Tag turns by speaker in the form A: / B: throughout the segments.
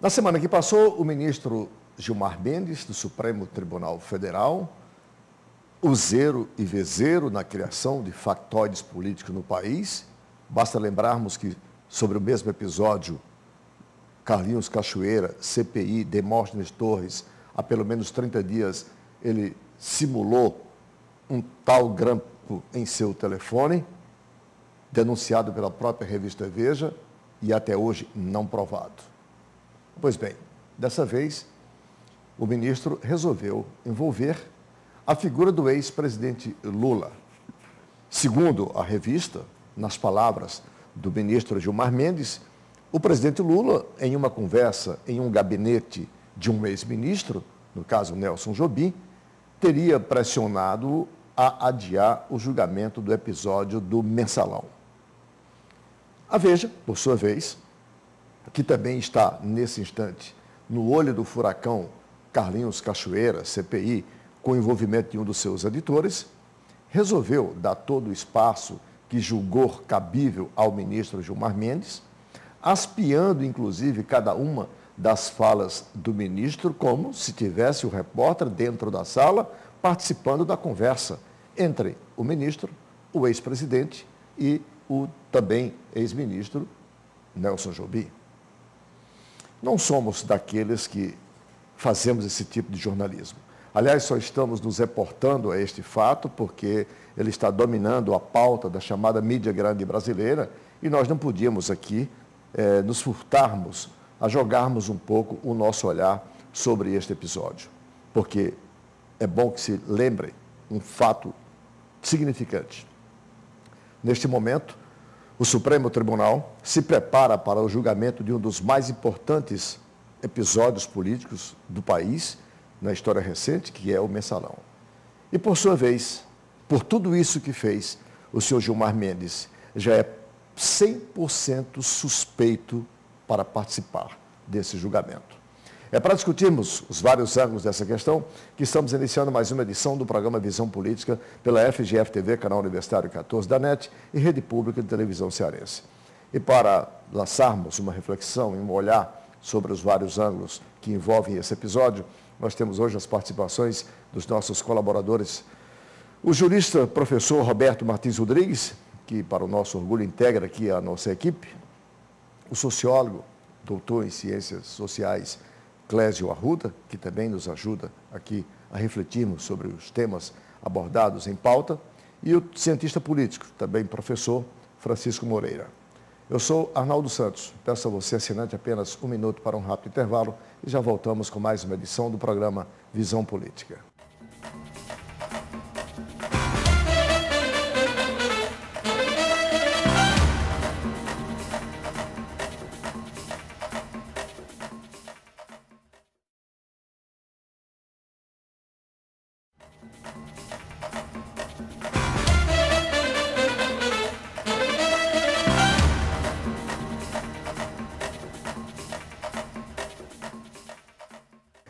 A: Na semana que passou, o ministro Gilmar Mendes, do Supremo Tribunal Federal, useiro e vezeiro na criação de factoides políticos no país. Basta lembrarmos que, sobre o mesmo episódio, Carlinhos Cachoeira, CPI, Demóstenes Torres, há pelo menos 30 dias, ele simulou um tal grampo em seu telefone, denunciado pela própria revista Veja e até hoje não provado. Pois bem, dessa vez, o ministro resolveu envolver a figura do ex-presidente Lula. Segundo a revista, nas palavras do ministro Gilmar Mendes, o presidente Lula, em uma conversa em um gabinete de um ex-ministro, no caso Nelson Jobim, teria pressionado a adiar o julgamento do episódio do Mensalão. A Veja, por sua vez, que também está, nesse instante, no olho do furacão Carlinhos Cachoeira, CPI, com o envolvimento de um dos seus editores, resolveu dar todo o espaço que julgou cabível ao ministro Gilmar Mendes, aspiando, inclusive, cada uma das falas do ministro, como se tivesse o repórter dentro da sala, participando da conversa entre o ministro, o ex-presidente e o também ex-ministro Nelson Jobim. Não somos daqueles que fazemos esse tipo de jornalismo. Aliás, só estamos nos reportando a este fato porque ele está dominando a pauta da chamada mídia grande brasileira e nós não podíamos aqui nos furtarmos a jogarmos um pouco o nosso olhar sobre este episódio. Porque é bom que se lembre um fato significante. Neste momento, o Supremo Tribunal se prepara para o julgamento de um dos mais importantes episódios políticos do país, na história recente, que é o Mensalão. E, por sua vez, por tudo isso que fez, o senhor Gilmar Mendes já é 100% suspeito para participar desse julgamento. É para discutirmos os vários ângulos dessa questão que estamos iniciando mais uma edição do programa Visão Política pela FGF-TV, canal Universitário 14 da NET e Rede Pública de Televisão Cearense. E para lançarmos uma reflexão e um olhar sobre os vários ângulos que envolvem esse episódio, nós temos hoje as participações dos nossos colaboradores. O jurista professor Roberto Martins Rodrigues, que para o nosso orgulho integra aqui a nossa equipe. O sociólogo, doutor em Ciências Sociais, Clésio Arruda, que também nos ajuda aqui a refletirmos sobre os temas abordados em pauta. E o cientista político, também professor, Francisco Moreira. Eu sou Arnaldo Santos. Peço a você, assinante, apenas um minuto para um rápido intervalo e já voltamos com mais uma edição do programa Visão Política.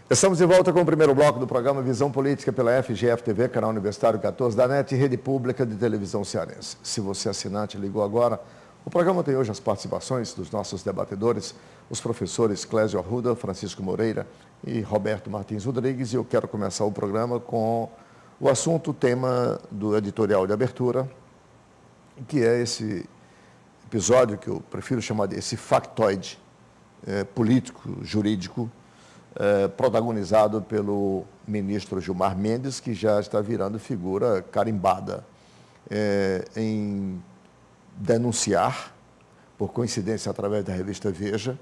A: Estamos de volta com o primeiro bloco do programa Visão Política pela FGF-TV, canal Universitário 14 da NET e Rede Pública de Televisão Cearense. Se você, assinante, ligou agora, o programa tem hoje as participações dos nossos debatedores, os professores Clésio Arruda, Francisco Moreira e Roberto Martins Rodrigues, e eu quero começar o programa com o assunto, o tema do editorial de abertura, que é esse episódio que eu prefiro chamar de esse factoide político, jurídico, protagonizado pelo ministro Gilmar Mendes, que já está virando figura carimbada em denunciar, por coincidência através da revista Veja,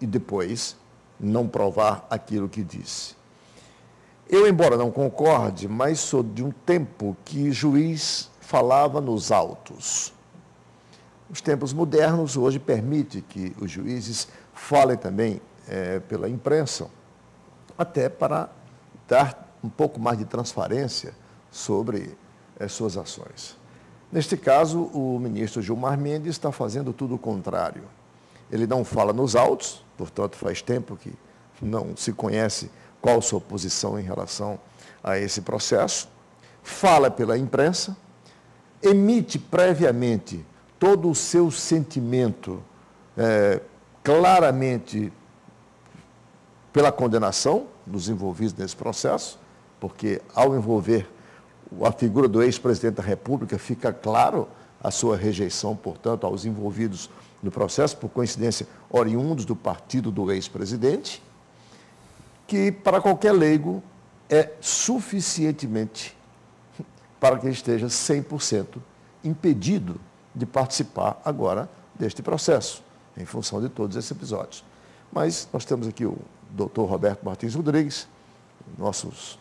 A: e depois não provar aquilo que disse. Eu, embora não concorde, mas sou de um tempo que juiz falava nos autos. Os tempos modernos hoje permitem que os juízes falem também pela imprensa, até para dar um pouco mais de transparência sobre as suas ações. Neste caso, o ministro Gilmar Mendes está fazendo tudo o contrário. Ele não fala nos autos, portanto, faz tempo que não se conhece qual a sua posição em relação a esse processo, fala pela imprensa, emite previamente todo o seu sentimento claramente pela condenação dos envolvidos nesse processo, porque ao envolver a figura do ex-presidente da República, fica claro a sua rejeição, portanto, aos envolvidos no processo, por coincidência, oriundos do partido do ex-presidente, que para qualquer leigo é suficientemente para que esteja 100% impedido de participar agora deste processo, em função de todos esses episódios. Mas nós temos aqui o doutor Roberto Martins Rodrigues, nossos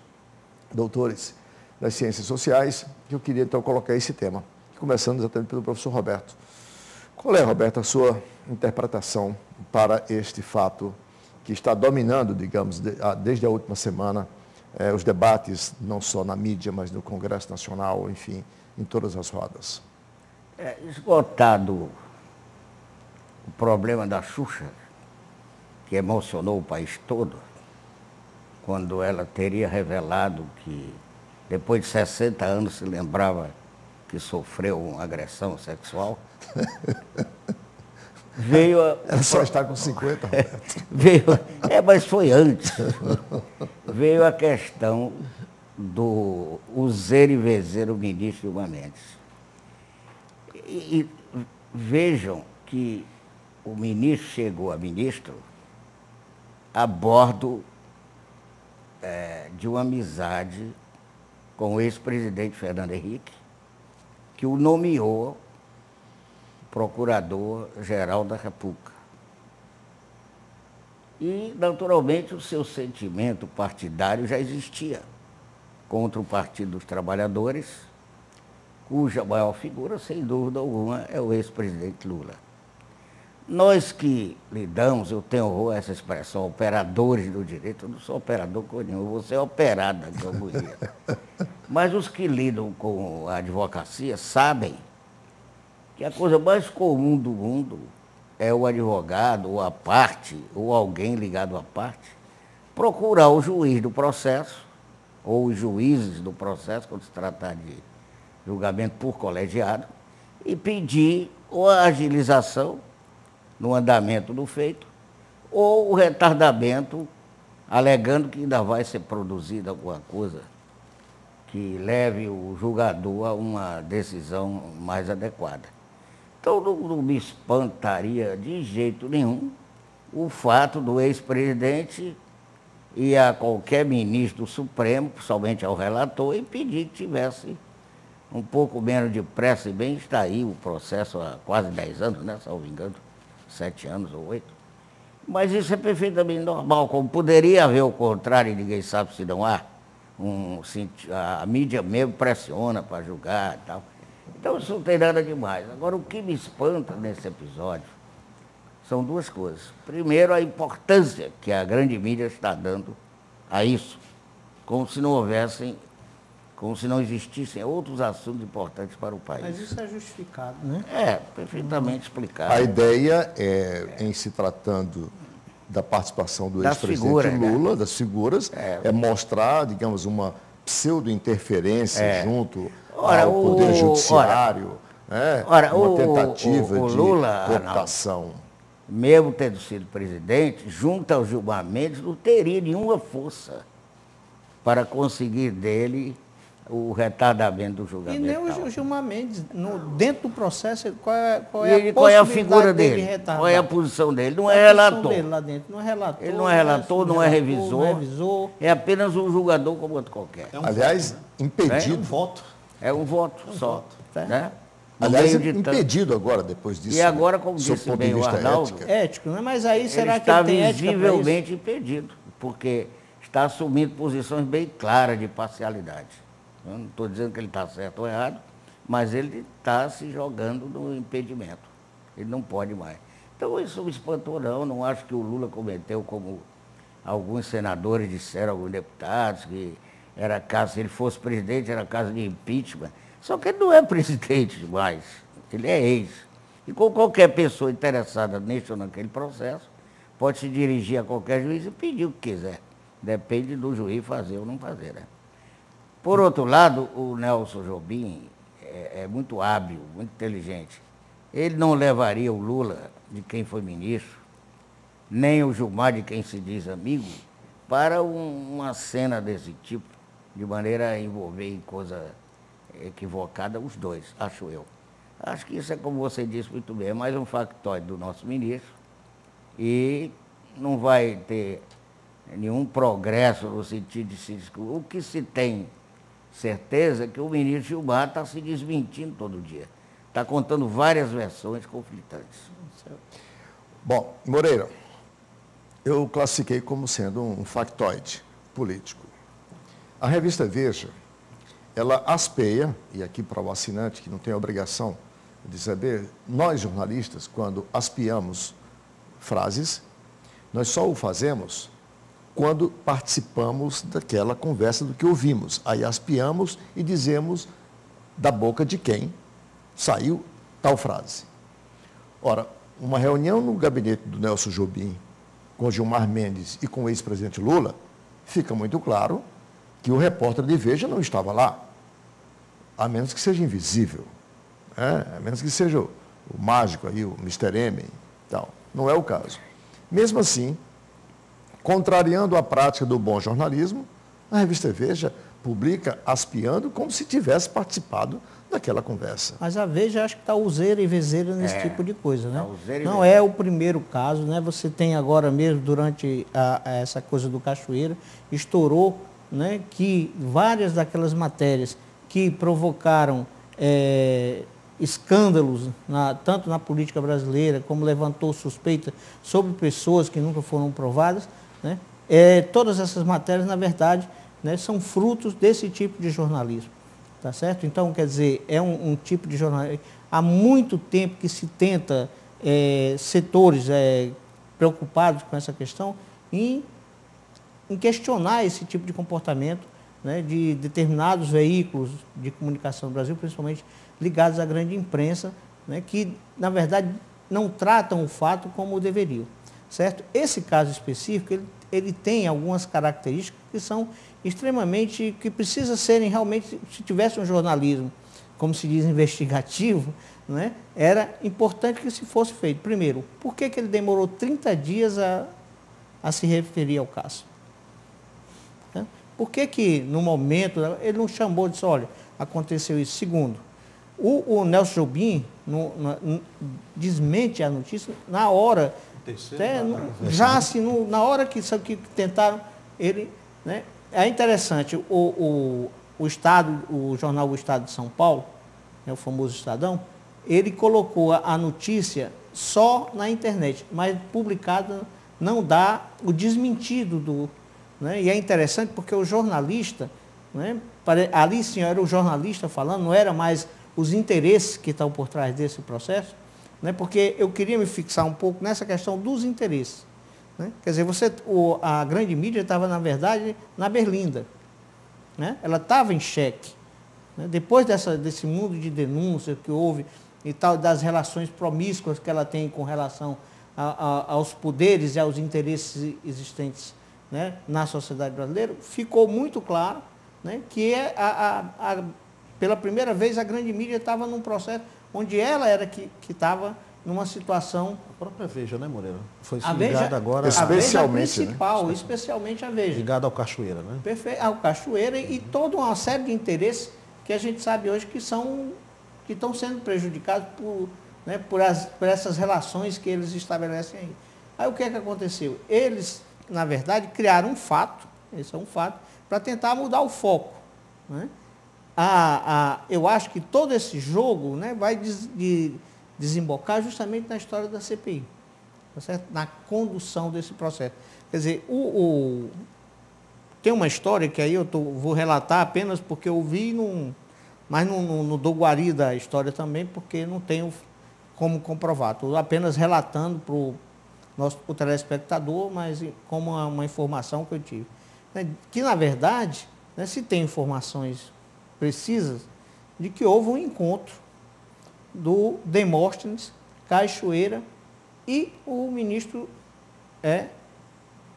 A: doutores das ciências sociais, que eu queria então colocar esse tema, começando exatamente pelo professor Roberto. Qual é, Roberto, a sua interpretação para este fato que está dominando, digamos, desde a última semana, os debates, não só na mídia, mas no Congresso Nacional, enfim, em todas as rodas?
B: Esgotado o problema da Xuxa, que emocionou o país todo, quando ela teria revelado que, depois de 60 anos, se lembrava que sofreu uma agressão sexual, veio a...
A: Ela só está com 50, Roberto.
B: Mas foi antes. Veio a questão do useiro e vezeiro ministro Gilmar Mendes. E vejam que o ministro chegou a ministro a bordo de uma amizade com o ex-presidente Fernando Henrique, que o nomeou procurador-geral da República. E, naturalmente, o seu sentimento partidário já existia contra o Partido dos Trabalhadores, cuja maior figura, sem dúvida alguma, é o ex-presidente Lula. Nós que lidamos, eu tenho horror a essa expressão, operadores do direito, eu não sou operador com nenhum, eu vou ser operado daqui a algum dia. Mas os que lidam com a advocacia sabem que a coisa mais comum do mundo é o advogado, ou a parte, ou alguém ligado à parte, procurar o juiz do processo, ou os juízes do processo, quando se tratar de julgamento por colegiado, e pedir ou a agilização no andamento do feito, ou o retardamento, alegando que ainda vai ser produzida alguma coisa que leve o julgador a uma decisão mais adequada. Então, não me espantaria de jeito nenhum o fato do ex-presidente ir a qualquer ministro do Supremo, principalmente ao relator, e pedir que tivesse um pouco menos de pressa e bem. Está aí o processo há quase 10 anos, né, salvo engano, 7 anos ou 8. Mas isso é perfeitamente normal, como poderia haver o contrário, e ninguém sabe se não há. A mídia mesmo pressiona para julgar e tal. Então, isso não tem nada demais. Agora, o que me espanta nesse episódio são duas coisas. Primeiro, a importância que a grande mídia está dando a isso, como se não existissem outros assuntos importantes para o país.
C: Mas isso é justificado, né?
B: É, perfeitamente explicado.
A: A ideia é, em se tratando da participação do ex-presidente Lula, das figuras, é mostrar, digamos, uma pseudo-interferência junto ao Poder Judiciário, uma tentativa de cooptação.
B: Mesmo tendo sido presidente, junto ao Gilmar Mendes, não teria nenhuma força para conseguir dele o retardamento do julgamento.
C: E nem o Gilmar Mendes, dentro do processo, qual
B: é a figura dele? Qual é a posição dele? Não é relator.
C: Dele lá dentro, não é relator.
B: Ele não é relator, não é revisor. É apenas um julgador como outro qualquer.
A: Aliás, impedido.
C: É um voto.
B: É um voto só. Né?
A: Aliás, impedido agora, depois disso.
B: E agora, como disse bem o Arnaldo,
C: ético, né? Mas aí será
B: ele
C: que ele tem ética?
B: Está visivelmente impedido, porque está assumindo posições bem claras de parcialidade. Eu não estou dizendo que ele está certo ou errado, mas ele está se jogando no impedimento. Ele não pode mais. Então, isso não me espantou, não. Não acho que o Lula cometeu, como alguns senadores disseram, alguns deputados, que era caso, se ele fosse presidente, era caso de impeachment. Só que ele não é presidente mais, ele é ex. E com qualquer pessoa interessada neste ou naquele processo, pode se dirigir a qualquer juiz e pedir o que quiser. Depende do juiz fazer ou não fazer, né? Por outro lado, o Nelson Jobim é muito hábil, muito inteligente. Ele não levaria o Lula, de quem foi ministro, nem o Gilmar, de quem se diz amigo, para uma cena desse tipo, de maneira a envolver em coisa equivocada os dois, acho eu. Acho que isso é, como você disse muito bem, é mais um factoide do nosso ministro e não vai ter nenhum progresso no sentido de se discutir. O que se tem certeza é que o ministro Gilmar está se desmentindo todo dia. Está contando várias versões conflitantes.
A: Bom, Moreira, eu classifiquei como sendo um factoide político. A revista Veja, ela aspeia, e aqui para o assinante que não tem a obrigação de saber, nós jornalistas, quando aspeamos frases, nós só o fazemos quando participamos daquela conversa do que ouvimos. Aí aspeamos e dizemos da boca de quem saiu tal frase. Ora, uma reunião no gabinete do Nelson Jobim com Gilmar Mendes e com o ex-presidente Lula, fica muito claro que o repórter de Veja não estava lá, a menos que seja invisível, a menos que seja o mágico aí, o Mr. M e tal. Não é o caso. Mesmo assim, contrariando a prática do bom jornalismo, a revista Veja publica aspeando como se tivesse participado daquela conversa.
C: Mas a Veja acho que está useira e vezeira nesse tipo de coisa, né? Não
B: vezeira.
C: é o primeiro caso, né? Você tem agora mesmo, durante essa coisa do Cachoeira, estourou, né, que várias daquelas matérias que provocaram escândalos, tanto na política brasileira, como levantou suspeita sobre pessoas que nunca foram provadas, né? Todas essas matérias, na verdade, né, são frutos desse tipo de jornalismo. Tá certo? Então, quer dizer, é um tipo de jornalismo. Há muito tempo que se tenta setores preocupados com essa questão em questionar esse tipo de comportamento, né, de determinados veículos de comunicação do Brasil, principalmente ligados à grande imprensa, né, que, na verdade, não tratam o fato como deveriam. Certo? Esse caso específico, ele tem algumas características que são extremamente, que precisa serem realmente, se tivesse um jornalismo, como se diz, investigativo, né, era importante que se fosse feito. Primeiro, por que ele demorou 30 dias a se referir ao caso? Né? Por que no momento, ele não chamou e disse, olha, aconteceu isso? Segundo, o Nelson Jobim desmente a notícia na hora, já assim, na hora que tentaram, ele, né, é interessante, o jornal O Estado de São Paulo, né, o famoso Estadão, ele colocou a notícia só na internet, mas publicada não dá o desmentido né, e é interessante porque o jornalista, né, ali sim era o jornalista falando, não era mais os interesses que estão por trás desse processo, né, porque eu queria me fixar um pouco nessa questão dos interesses. Né? Quer dizer, a grande mídia estava, na verdade, na berlinda. Né? Ela estava em xeque. Né? Depois desse mundo de denúncia que houve e tal, das relações promíscuas que ela tem com relação aos poderes e aos interesses existentes, né, na sociedade brasileira, ficou muito claro, né, que pela primeira vez a grande mídia estava num processo onde ela era que estava numa situação...
D: A própria Veja, né, Moreira? Foi
C: ligada
D: agora...
A: Especialmente,
C: a Veja principal, especialmente a Veja.
D: Ligada ao Cachoeira, né?
C: Perfeito, ao Cachoeira e toda uma série de interesses que a gente sabe hoje que estão sendo prejudicados por essas relações que eles estabelecem aí. Aí o que é que aconteceu? Eles, na verdade, criaram um fato, esse é um fato, para tentar mudar o foco. Né? Eu acho que todo esse jogo, né, vai desembocar justamente na história da CPI, tá certo? Na condução desse processo. Quer dizer, tem uma história que aí eu vou relatar apenas porque eu vi, mas não dou guarida à história também, porque não tenho como comprovar. Estou apenas relatando para o telespectador, mas como uma informação que eu tive. Né? Que, na verdade, né, se tem informações precisas de que houve um encontro do Demóstenes, Cachoeira e o ministro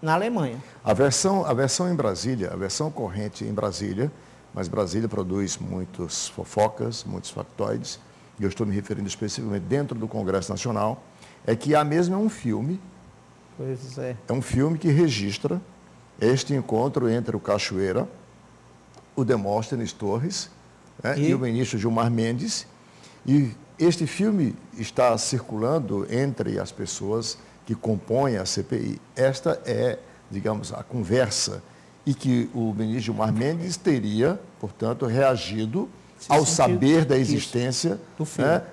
C: na Alemanha.
A: A versão em Brasília, a versão corrente em Brasília, mas Brasília produz muitas fofocas, muitos factoides, e eu estou me referindo especificamente dentro do Congresso Nacional, é que há mesmo um filme
C: Pois é.
A: É um filme que registra este encontro entre o Cachoeira, o Demóstenes Torres, né, e o ministro Gilmar Mendes. E este filme está circulando entre as pessoas que compõem a CPI. Esta é, digamos, a conversa e que o ministro Gilmar Mendes teria, portanto, reagido ao saber da existência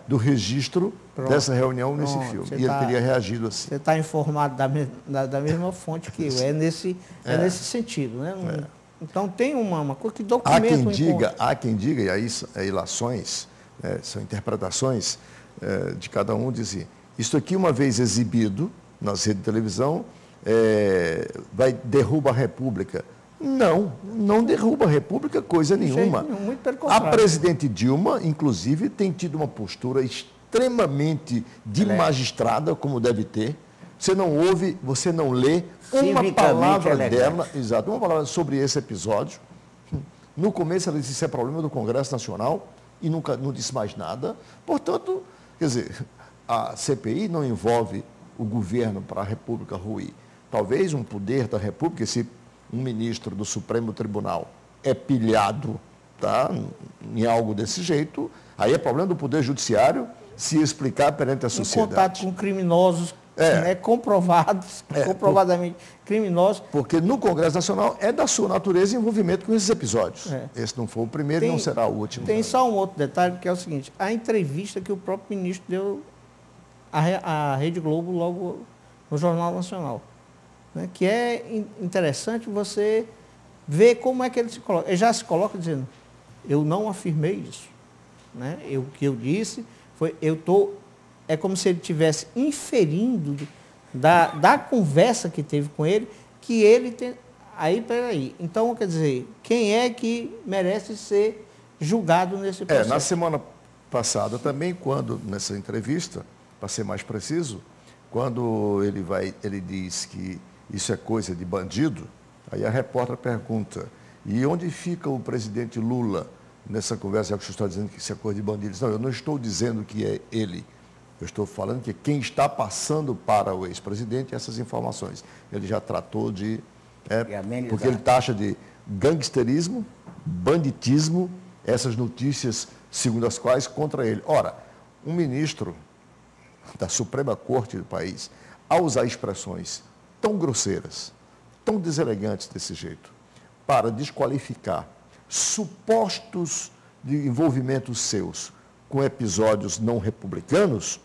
A: do registro dessa reunião nesse filme. E ele teria reagido assim.
C: Você está informado da mesma fonte que eu. É nesse sentido, né? Então tem uma coisa que documenta
A: há quem diga, e aí ilações, são interpretações de cada um, dizer, isso aqui uma vez exibido nas redes de televisão, derruba a República. Não derruba a República coisa nenhuma.
C: Muito pelo
A: A
C: contrário.
A: presidente Dilma, inclusive, tem tido uma postura extremamente de magistrada, como deve ter. Você não ouve, você não lê uma palavra dela, exato, uma palavra sobre esse episódio. No começo ela disse que isso é problema do Congresso Nacional e nunca não disse mais nada. Portanto, quer dizer, a CPI não envolve o governo para a República ruir. Talvez um poder da República, se um ministro do Supremo Tribunal é pilhado, tá, em algo desse jeito, aí é problema do Poder Judiciário se explicar perante a sociedade.
C: Em contato com criminosos comprovados, comprovadamente criminosos.
A: Porque no Congresso Nacional é da sua natureza envolvimento com esses episódios. Esse não foi o primeiro e não será o último.
C: Tem só um outro detalhe, que é o seguinte, a entrevista que o próprio ministro deu à Rede Globo logo no Jornal Nacional, né, que é interessante você ver como é que ele se coloca. Ele já se coloca dizendo, eu não afirmei isso. Né? O que eu disse foi, é como se ele estivesse inferindo da conversa que teve com ele, que ele tem... Peraí. Então, quer dizer, quem é que merece ser julgado nesse processo?
A: Na semana passada também, nessa entrevista, para ser mais preciso, quando ele diz que isso é coisa de bandido, aí a repórter pergunta, e onde fica o presidente Lula nessa conversa, que você está dizendo que isso é coisa de bandido? Não, eu não estou dizendo que é ele. Eu estou falando que quem está passando para o ex-presidente essas informações. Ele já tratou de... porque ele taxa de gangsterismo, banditismo, essas notícias, segundo as quais, contra ele. Ora, um ministro da Suprema Corte do país, ao usar expressões tão grosseiras, tão deselegantes desse jeito, para desqualificar supostos de envolvimentos seus com episódios não republicanos,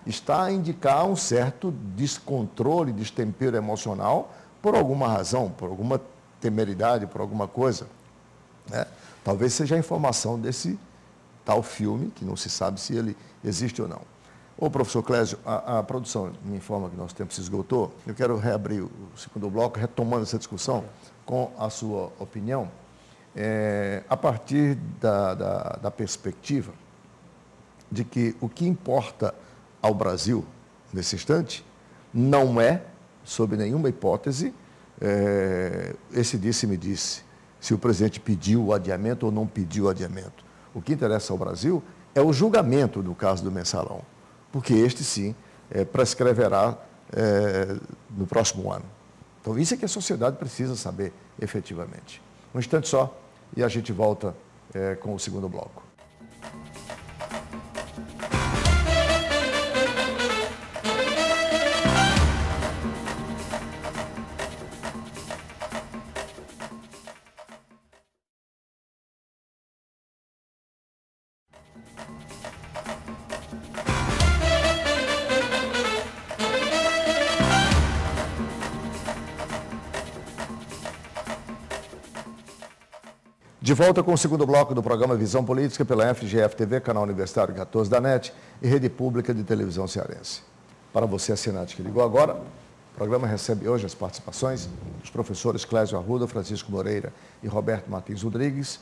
A: está a indicar um certo descontrole, destempero emocional por alguma razão, por alguma temeridade, por alguma coisa. Né? Talvez seja a informação desse tal filme, que não se sabe se ele existe ou não. Ô, professor Clésio, a produção me informa que nosso tempo se esgotou. Eu quero reabrir o segundo bloco, retomando essa discussão com a sua opinião, a partir da perspectiva de que o que importa ao Brasil, nesse instante, não é, sob nenhuma hipótese, esse disse-me-disse, se o presidente pediu o adiamento ou não pediu o adiamento. O que interessa ao Brasil é o julgamento do caso do Mensalão, porque este, sim, prescreverá no próximo ano. Então, isso é que a sociedade precisa saber, efetivamente. Um instante só e a gente volta com o segundo bloco. De volta com o segundo bloco do programa Visão Política pela FGF-TV, canal Universitário 14 da NET e Rede Pública de Televisão Cearense. Para você, assinante que ligou agora, o programa recebe hoje as participações dos professores Clésio Arruda, Francisco Moreira e Roberto Martins Rodrigues.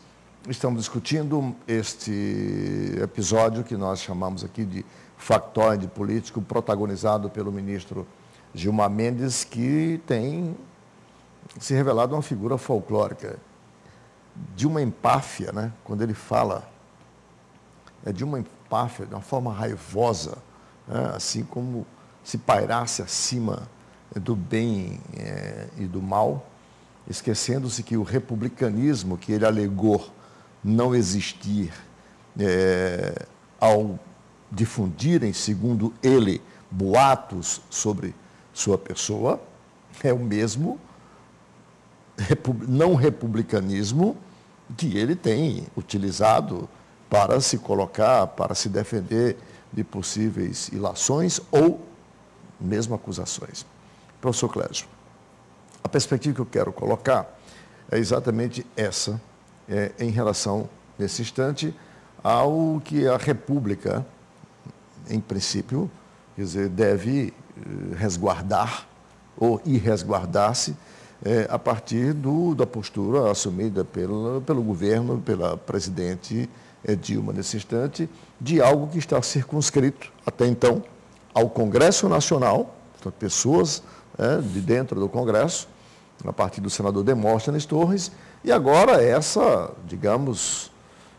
A: Estamos discutindo este episódio que nós chamamos aqui de factoide político, protagonizado pelo ministro Gilmar Mendes, que tem se revelado uma figura folclórica, de uma empáfia, né? Quando ele fala, de uma empáfia, de uma forma raivosa, né? Assim como se pairasse acima do bem e do mal, esquecendo-se que o republicanismo que ele alegou não existir ao difundirem, segundo ele, boatos sobre sua pessoa, é o mesmo não republicanismo que ele tem utilizado para se colocar, para se defender de possíveis ilações ou mesmo acusações. Professor Clésio, a perspectiva que eu quero colocar é exatamente essa, em relação, nesse instante, ao que a República, em princípio, quer dizer, deve resguardar ou ir resguardar-se a partir da postura assumida pelo governo, pela presidente Dilma, nesse instante, de algo que está circunscrito, até então, ao Congresso Nacional, portanto, pessoas de dentro do Congresso, a partir do senador Demóstenes Torres, e agora digamos,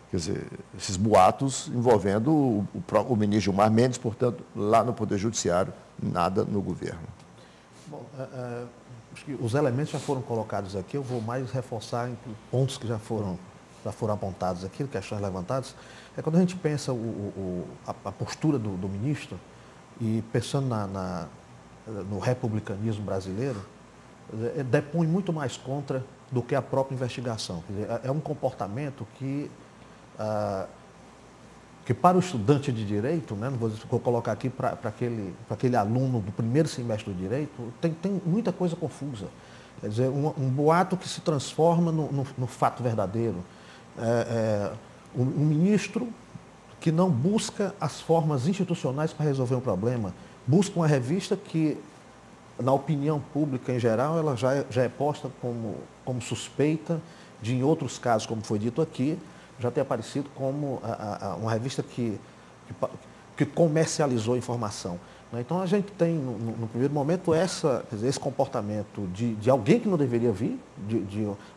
A: quer dizer, esses boatos envolvendo o ministro Gilmar Mendes, portanto, lá no Poder Judiciário, nada no governo.
D: Bom, acho que os elementos já foram colocados aqui, eu vou mais reforçar em pontos que já foram apontados aqui, questões levantadas. É quando a gente pensa a postura do ministro, e pensando no republicanismo brasileiro, depõe muito mais contra do que a própria investigação. Quer dizer, é um comportamento que para o estudante de direito, né, vou colocar aqui para aquele aluno do primeiro semestre do direito, tem muita coisa confusa. Quer dizer, um boato que se transforma no fato verdadeiro. Um ministro que não busca as formas institucionais para resolver um problema, busca uma revista que, na opinião pública em geral, ela já é posta como suspeita de, em outros casos, como foi dito aqui, já ter aparecido como uma revista que comercializou informação. Então, a gente tem, no primeiro momento, esse comportamento de alguém que não deveria vir,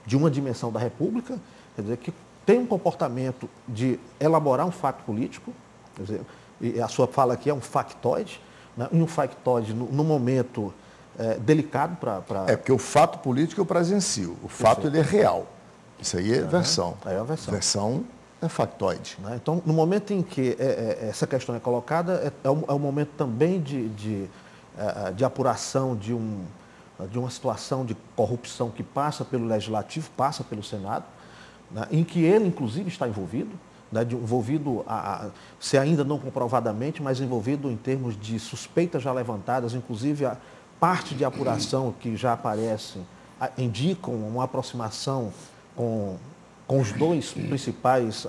D: de uma dimensão da República, quer dizer, que tem um comportamento de elaborar um fato político, quer dizer, e a sua fala aqui é um factoide, né? Um factoide no momento delicado para...
A: porque o fato político eu presencio, o fato ele é real. Isso aí é versão.
D: Aí é a versão.
A: Versão é factoide.
D: Então, no momento em que essa questão é colocada, é um momento também de apuração de uma situação de corrupção que passa pelo Legislativo, passa pelo Senado, né, em que ele, inclusive, está envolvido, né, se ainda não comprovadamente, mas envolvido em termos de suspeitas já levantadas, inclusive a parte de apuração que já aparece, indicam uma aproximação com os dois principais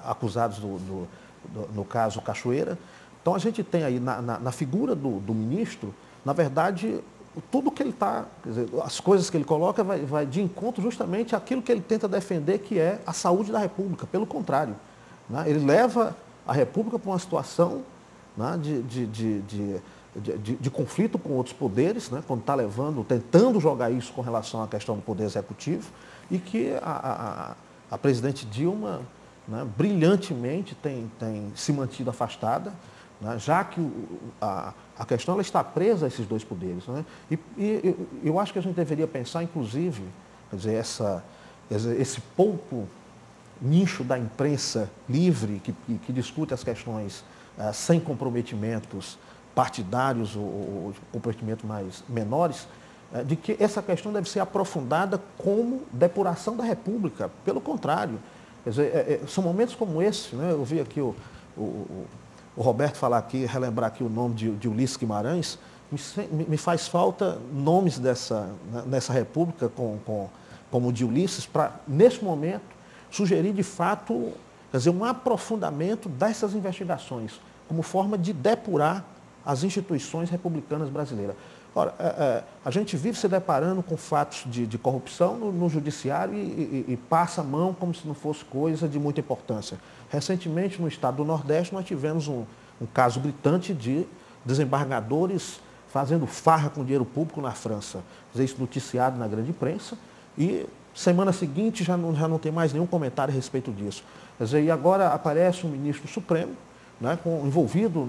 D: acusados no caso Cachoeira. Então, a gente tem aí na figura do ministro, na verdade, tudo que ele está, quer dizer, as coisas que ele coloca vai de encontro justamente àquilo que ele tenta defender, que é a saúde da República. Pelo contrário, né? Ele leva a República para uma situação, né, de conflito com outros poderes, né, quando está tentando jogar isso com relação à questão do Poder Executivo, e que a presidente Dilma, né, brilhantemente tem se mantido afastada, né, já que a questão ela está presa a esses dois poderes. Né, e eu acho que a gente deveria pensar, inclusive, quer dizer, esse pouco nicho da imprensa livre que discute as questões sem comprometimentos partidários ou comprometimentos mais menores, de que essa questão deve ser aprofundada como depuração da República. Pelo contrário, quer dizer, são momentos como esse, né? Eu vi aqui o Roberto falar aqui, relembrar aqui o nome de Ulisses Guimarães, me faz falta nomes nessa República como o de Ulisses, para, nesse momento, sugerir de fato, quer dizer, um aprofundamento dessas investigações, como forma de depurar as instituições republicanas brasileiras. Ora, a gente vive se deparando com fatos de corrupção no judiciário e passa a mão como se não fosse coisa de muita importância. Recentemente, no estado do Nordeste, nós tivemos um caso gritante de desembargadores fazendo farra com dinheiro público na França. Isso noticiado na grande imprensa e semana seguinte já não tem mais nenhum comentário a respeito disso. Quer dizer, e agora aparece um ministro supremo, né, envolvido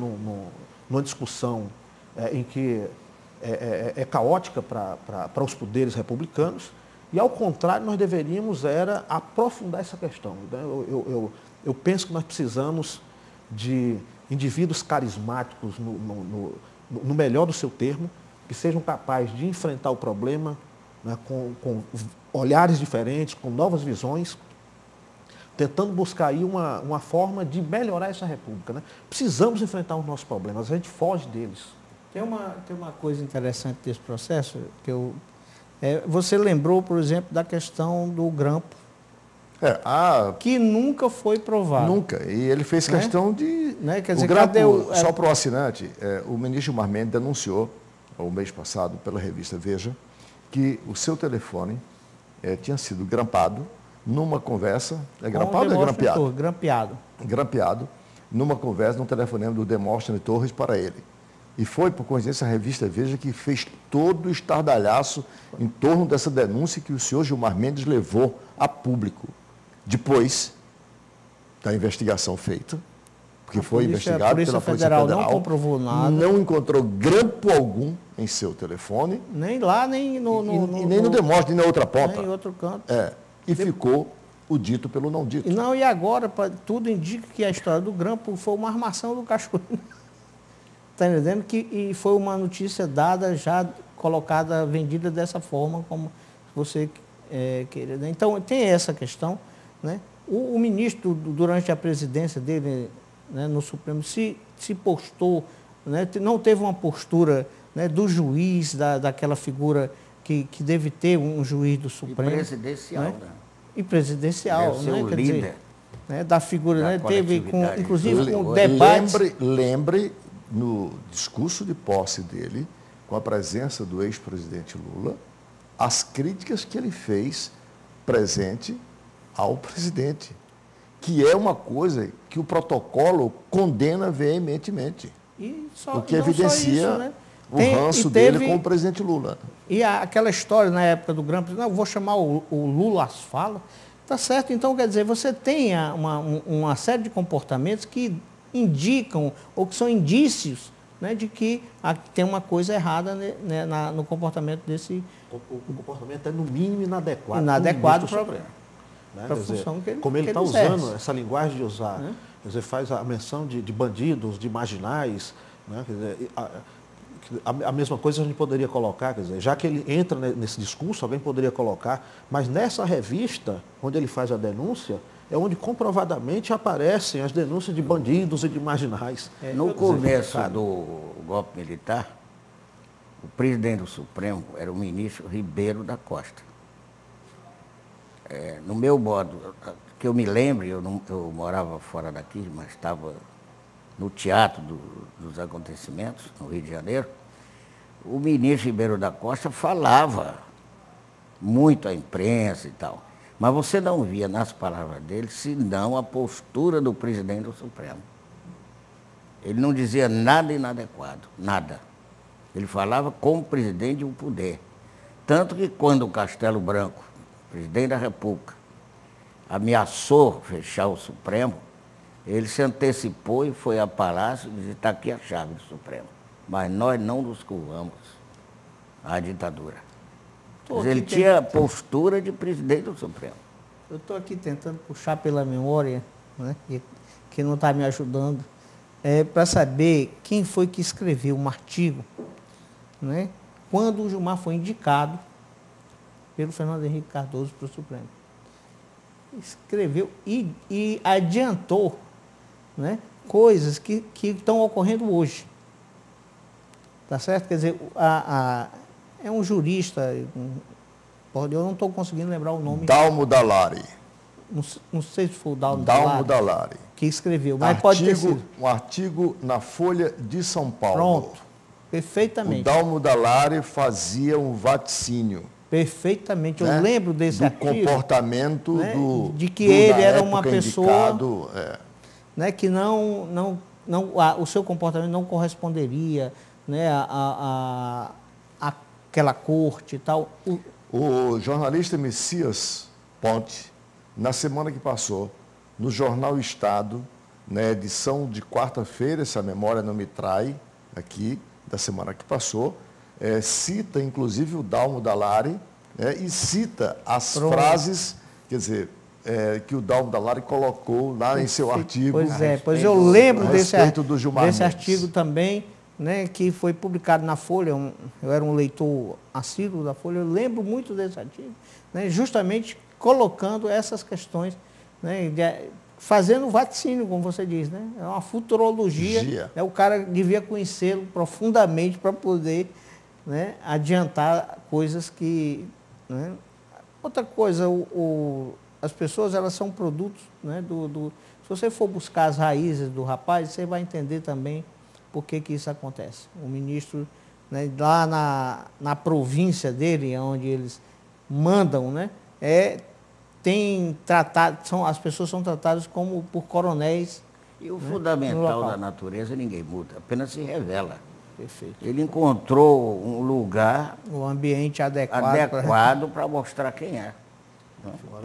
D: numa discussão em que é caótica para os poderes republicanos, e, ao contrário, nós deveríamos era aprofundar essa questão. Né? Eu penso que nós precisamos de indivíduos carismáticos, no melhor do seu termo, que sejam capazes de enfrentar o problema, né, com olhares diferentes, com novas visões, tentando buscar aí uma forma de melhorar essa república. Né? Precisamos enfrentar os nossos problemas, a gente foge deles.
C: Tem uma coisa interessante desse processo, que você lembrou, por exemplo, da questão do grampo, que nunca foi provado.
A: Nunca. E ele fez questão de...
C: Né? Quer dizer,
A: o grampo, só para o assinante, o ministro Gilmar Mendes denunciou, o mês passado, pela revista Veja, que o seu telefone tinha sido grampado numa conversa... É grampado ou é grampeado?
C: Grampeado.
A: Grampeado, numa conversa, num telefonema do Demóstenes Torres para ele. E foi, por coincidência, a revista Veja que fez todo o estardalhaço em torno dessa denúncia que o senhor Gilmar Mendes levou a público. Depois da investigação feita, porque foi investigado pela Polícia Federal,
C: não comprovou nada.
A: Não encontrou grampo algum em seu telefone.
C: Nem lá, nem
A: nem no Demóstenes, nem na outra ponta.
C: Nem em outro canto.
A: E ficou o dito pelo não dito.
C: E agora, tudo indica que a história do grampo foi uma armação do cachorro. Está entendendo? E foi uma notícia dada, já colocada, vendida dessa forma, como você queria. Né? Então, tem essa questão. Né? O ministro, durante a presidência dele, né, no Supremo, se postou, né, não teve uma postura, né, do juiz, daquela figura que deve ter um juiz do Supremo.
B: E presidencial, né?
C: E presidencial,
B: deve ser
C: né?
B: o
C: Quer
B: líder
C: dizer, né, da figura,
B: da
C: né, teve, inclusive, com
A: debates. Lembre no discurso de posse dele, com a presença do ex-presidente Lula, as críticas que ele fez presente ao presidente, que é uma coisa que o protocolo condena veementemente, o que evidencia isso, né? O ranço dele com o presidente Lula.
C: E aquela história na época do Grampo, não, eu vou chamar o Lula às falas, tá certo? Então, quer dizer, você tem uma série de comportamentos que indicam, ou que são indícios, né, de que tem uma coisa errada, né, no comportamento desse...
D: O comportamento é, no mínimo, inadequado.
C: Inadequado para a
D: função que ele como ele está usando essa linguagem de usar, quer dizer, faz a menção de bandidos, de marginais, né, quer dizer, a mesma coisa a gente poderia colocar, quer dizer, já que ele entra nesse discurso, alguém poderia colocar, mas nessa revista, onde ele faz a denúncia, é onde comprovadamente aparecem as denúncias de bandidos e de marginais.
B: No começo do golpe militar, o presidente do Supremo era o ministro Ribeiro da Costa. No meu modo, que eu me lembre, eu morava fora daqui, mas estava no teatro dos acontecimentos, no Rio de Janeiro, o ministro Ribeiro da Costa falava muito à imprensa e tal. Mas você não via nas palavras dele, senão a postura do presidente do Supremo. Ele não dizia nada inadequado, nada. Ele falava como presidente de um poder. Tanto que quando o Castelo Branco, presidente da República, ameaçou fechar o Supremo, ele se antecipou e foi a Palácio e disse, está aqui a chave do Supremo. Mas nós não nos curvamos à ditadura. Mas ele tinha postura de presidente do Supremo.
C: Eu estou aqui tentando puxar pela memória, né, que não está me ajudando, para saber quem foi que escreveu um artigo, né, quando o Gilmar foi indicado pelo Fernando Henrique Cardoso para o Supremo. Escreveu e adiantou, né, coisas que estão ocorrendo hoje. Tá certo? Quer dizer, é um jurista, eu não estou conseguindo lembrar o nome.
A: Dalmo Dallari.
C: Não sei se foi o Dalmo
A: Dallari.
C: Que escreveu, mas pode ter sido.
A: Um artigo na Folha de São Paulo.
C: Pronto, perfeitamente.
A: O Dalmo Dallari fazia um vaticínio.
C: Perfeitamente,
A: né?
C: Eu lembro desse artigo.
A: Do comportamento, né?
C: De que ele era uma pessoa né, que o seu comportamento não corresponderia, né, aquela corte e tal.
A: O jornalista Messias Ponte, na semana que passou, no jornal Estado, na edição de quarta-feira, se a memória não me trai, aqui, da semana que passou, cita, inclusive, o Dalmo Dallari, e cita as frases, quer dizer, que o Dalmo Dallari colocou lá em seu artigo.
C: Pois eu lembro desse
A: Mendes.
C: artigo também, né, que foi publicado na Folha. Eu era um leitor assíduo da Folha, eu lembro muito desse artigo, né, justamente colocando essas questões, né, fazendo vaticínio, como você diz, né? É uma futurologia. O cara devia conhecê-lo profundamente para poder, né, adiantar coisas que... Né? Outra coisa, as pessoas, elas são produtos, né, se você for buscar as raízes do rapaz, você vai entender também por que isso acontece. O ministro, né, lá na província dele, onde eles mandam, né, as pessoas são tratadas como por coronéis.
B: E o fundamental da natureza ninguém muda, apenas se revela.
C: Perfeito.
B: Ele encontrou um lugar,
C: o ambiente adequado
B: para mostrar quem é.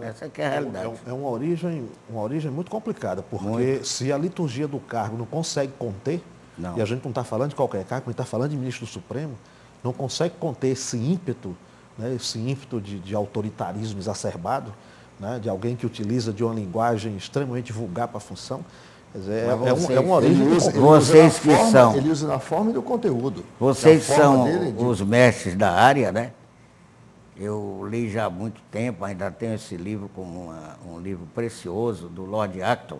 B: Essa que é a realidade.
D: É uma origem muito complicada, porque se a liturgia do cargo não consegue conter, e a gente não está falando de qualquer cargo, a gente está falando de ministro do Supremo, não consegue conter esse ímpeto, né, esse ímpeto de autoritarismo exacerbado, né, de alguém que utiliza de uma linguagem extremamente vulgar para a função. Quer dizer, é uma origem...
B: Vocês que são...
A: Ele usa na forma e no conteúdo.
B: Vocês são os mestres da área, né? Eu li já há muito tempo, ainda tenho esse livro como um livro precioso, do Lord Acton,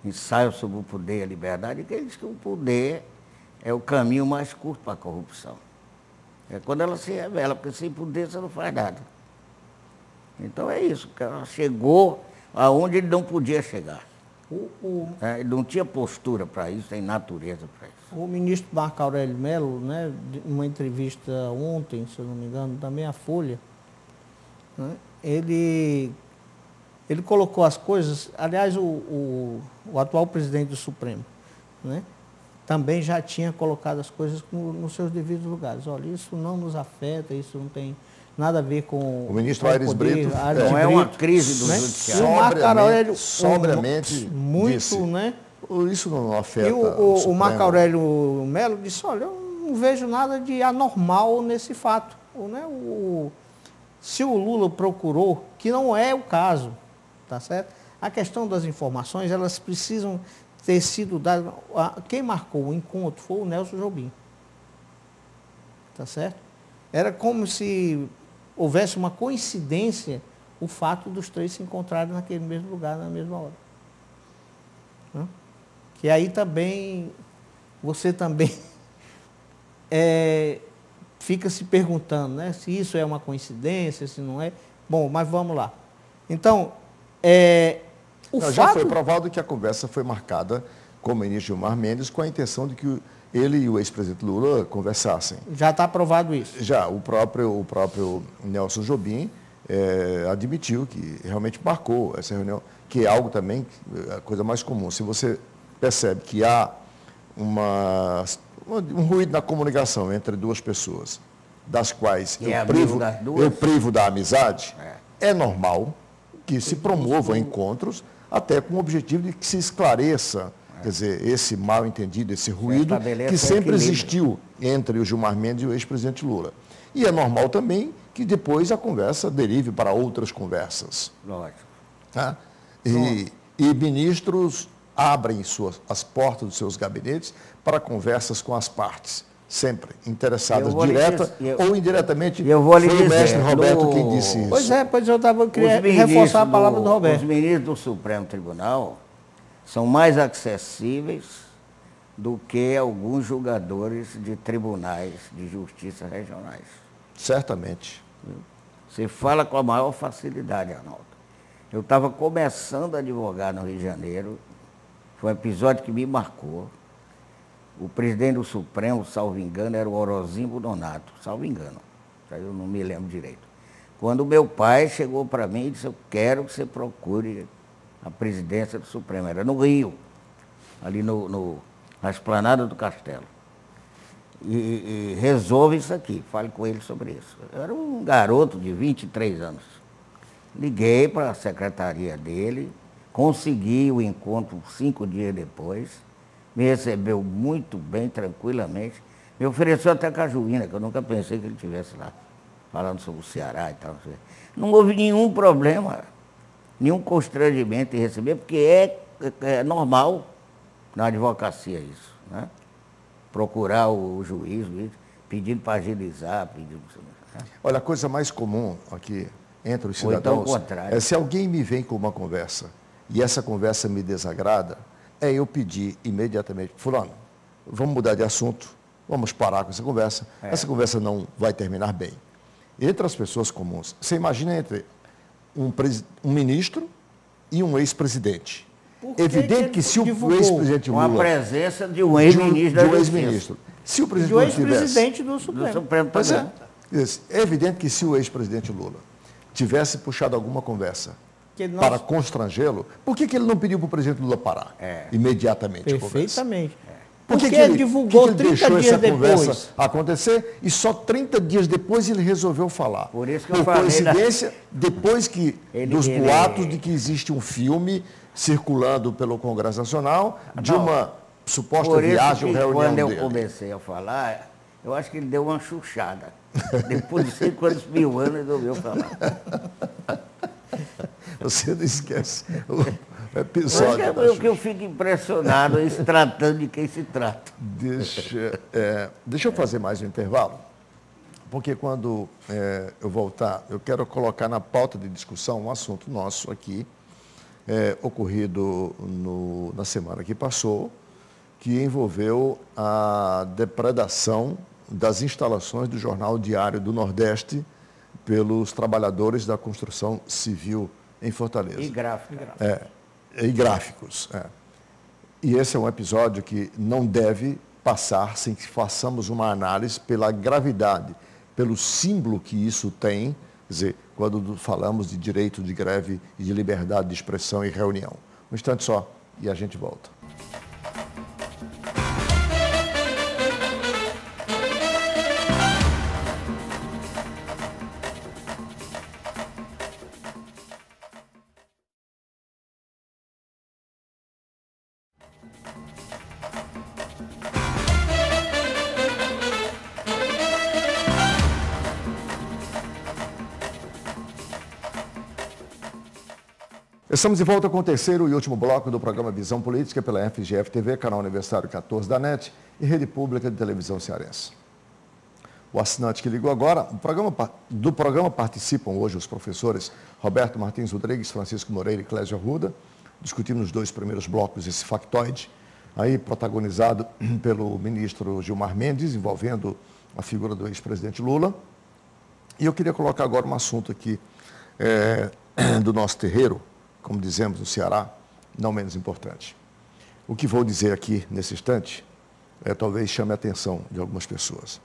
B: Ensaio sobre o Poder e a Liberdade, que ele diz que o poder é o caminho mais curto para a corrupção. É quando ela se revela, porque sem poder você não faz nada. Então é isso, que ela chegou aonde ele não podia chegar. Ele não tinha postura para isso, tem natureza para isso.
C: O ministro Marco Aurélio Mello, né, em uma entrevista ontem, se eu não me engano, também a Folha, né, ele colocou as coisas, aliás, o atual presidente do Supremo, né, também já tinha colocado as coisas nos seus devidos lugares. Olha, isso não nos afeta, isso não tem nada a ver com
A: o ministro Aires Brito.
B: Não é uma crise do judiciário.
C: O Marco Aurélio,
A: sobriamente
C: muito,
A: disse,
C: né?
A: Isso não afeta.
C: E o Marco Aurélio Mello disse, olha, eu não vejo nada de anormal nesse fato. Né? Se o Lula procurou, que não é o caso, tá certo? A questão das informações, elas precisam ter sido dadas. Quem marcou o encontro foi o Nelson Jobim. Tá certo? Era como se houvesse uma coincidência o fato dos três se encontrarem naquele mesmo lugar, na mesma hora. Né? Que aí também, você também fica se perguntando, né, se isso é uma coincidência, se não é. Bom, mas vamos lá. Então,
A: já foi provado que a conversa foi marcada com o ministro Gilmar Mendes com a intenção de que ele e o ex-presidente Lula conversassem.
C: Já está aprovado isso?
A: Já, o próprio Nelson Jobim admitiu que realmente marcou essa reunião, que é algo também, a coisa mais comum. Se você percebe que há um ruído na comunicação entre duas pessoas, das quais eu privo da amizade, é normal que se promovam encontros até com o objetivo de que se esclareça, quer dizer, esse mal-entendido, esse ruído que sempre existiu entre o Gilmar Mendes e o ex-presidente Lula. E é normal também que depois a conversa derive para outras conversas.
B: Lógico.
A: Tá? E ministros abrem as portas dos seus gabinetes para conversas com as partes, sempre interessadas, direta ou indiretamente.
B: Foi
A: o mestre Roberto quem disse isso.
C: Pois eu queria reforçar a palavra do Roberto.
B: Os ministros do Supremo Tribunal são mais acessíveis do que alguns julgadores de tribunais de justiça regionais.
A: Certamente.
B: Você fala com a maior facilidade, Arnaldo. Eu estava começando a advogar no Rio de Janeiro, foi um episódio que me marcou. O presidente do Supremo, salvo engano, era o Orozimbo Donato, salvo engano, eu não me lembro direito. Quando o meu pai chegou para mim e disse, eu quero que você procure a presidência do Supremo, era no Rio, ali na esplanada do Castelo. E resolve isso aqui, fale com ele sobre isso. Eu era um garoto de 23 anos. Liguei para a secretaria dele, consegui o encontro 5 dias depois, me recebeu muito bem, tranquilamente, Me ofereceu até cajuína, que eu nunca pensei que ele estivesse lá, falando sobre o Ceará e tal. Não houve nenhum problema, nenhum constrangimento em receber, porque é normal na advocacia isso, né? Procurar o juiz, pedindo para agilizar, pedindo... Né?
A: Olha, a coisa mais comum aqui entre os
B: Ou então o
A: cidadãos
B: contrário.
A: é se alguém me vem com uma conversa e essa conversa me desagrada, é eu pedir imediatamente, fulano, vamos mudar de assunto, vamos parar com essa conversa. Essa conversa não vai terminar bem. Entre as pessoas comuns, você imagina entre um ministro e um ex-presidente. Evidente que se o ex-presidente Lula...
B: Com a presença de um ex-ministro da Justiça.
A: Se o presidente
C: de um ex-presidente do Supremo.
A: Pois é. É evidente que se o ex-presidente Lula tivesse puxado alguma conversa para constrangê-lo, por que ele não pediu para o presidente Lula parar imediatamente?
C: Perfeitamente.
A: Por que ele divulgou 30 dias depois acontecer e só 30 dias depois ele resolveu falar?
B: Por isso que eu falei,
A: coincidência, depois que dos boatos de que existe um filme circulando pelo Congresso Nacional de uma suposta viagem ou reunião
B: quando
A: dele.
B: Eu comecei a falar, eu acho que ele deu uma chuchada. Depois de 5 anos, 1000 anos, resolveu falar.
A: Você não esquece o episódio.
B: É o que eu fico impressionado, se tratando de quem se trata.
A: Deixa eu fazer mais um intervalo, porque quando eu voltar, eu quero colocar na pauta de discussão um assunto nosso aqui, ocorrido na semana que passou, que envolveu a depredação das instalações do Jornal Diário do Nordeste pelos trabalhadores da construção civil em Fortaleza.
B: E gráficos.
A: E gráficos. E esse é um episódio que não deve passar sem que façamos uma análise pela gravidade, pelo símbolo que isso tem, quer dizer, quando falamos de direito de greve e de liberdade de expressão e reunião. Um instante só e a gente volta. Estamos de volta com o terceiro e último bloco do programa Visão Política pela FGF TV, canal Universitário 14 da NET e Rede Pública de Televisão Cearense. O assinante que ligou agora, do programa participam hoje os professores Roberto Martins Rodrigues, Francisco Moreira e Clésio Arruda, discutindo nos 2 primeiros blocos esse factoide, aí protagonizado pelo ministro Gilmar Mendes, envolvendo a figura do ex-presidente Lula. E eu queria colocar agora um assunto aqui do nosso terreiro, como dizemos no Ceará, não menos importante. O que vou dizer aqui nesse instante talvez chame a atenção de algumas pessoas.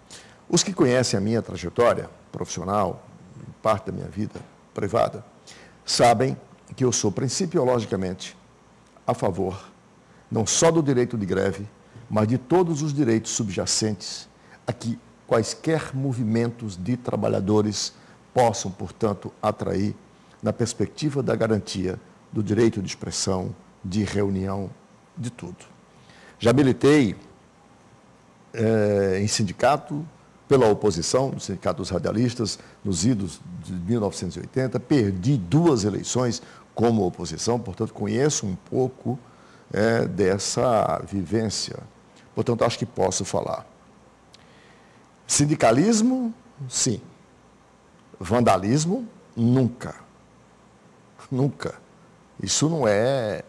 A: Os que conhecem a minha trajetória profissional, parte da minha vida privada, sabem que eu sou principiologicamente a favor não só do direito de greve, mas de todos os direitos subjacentes a que quaisquer movimentos de trabalhadores possam, portanto, atrair na perspectiva da garantia do direito de expressão, de reunião, de tudo. Já militei em sindicato, pela oposição, no Sindicato dos Radialistas, nos idos de 1980, perdi 2 eleições como oposição, portanto, conheço um pouco dessa vivência. Portanto, acho que posso falar. Sindicalismo, sim. Vandalismo, nunca. Nunca. Isso não é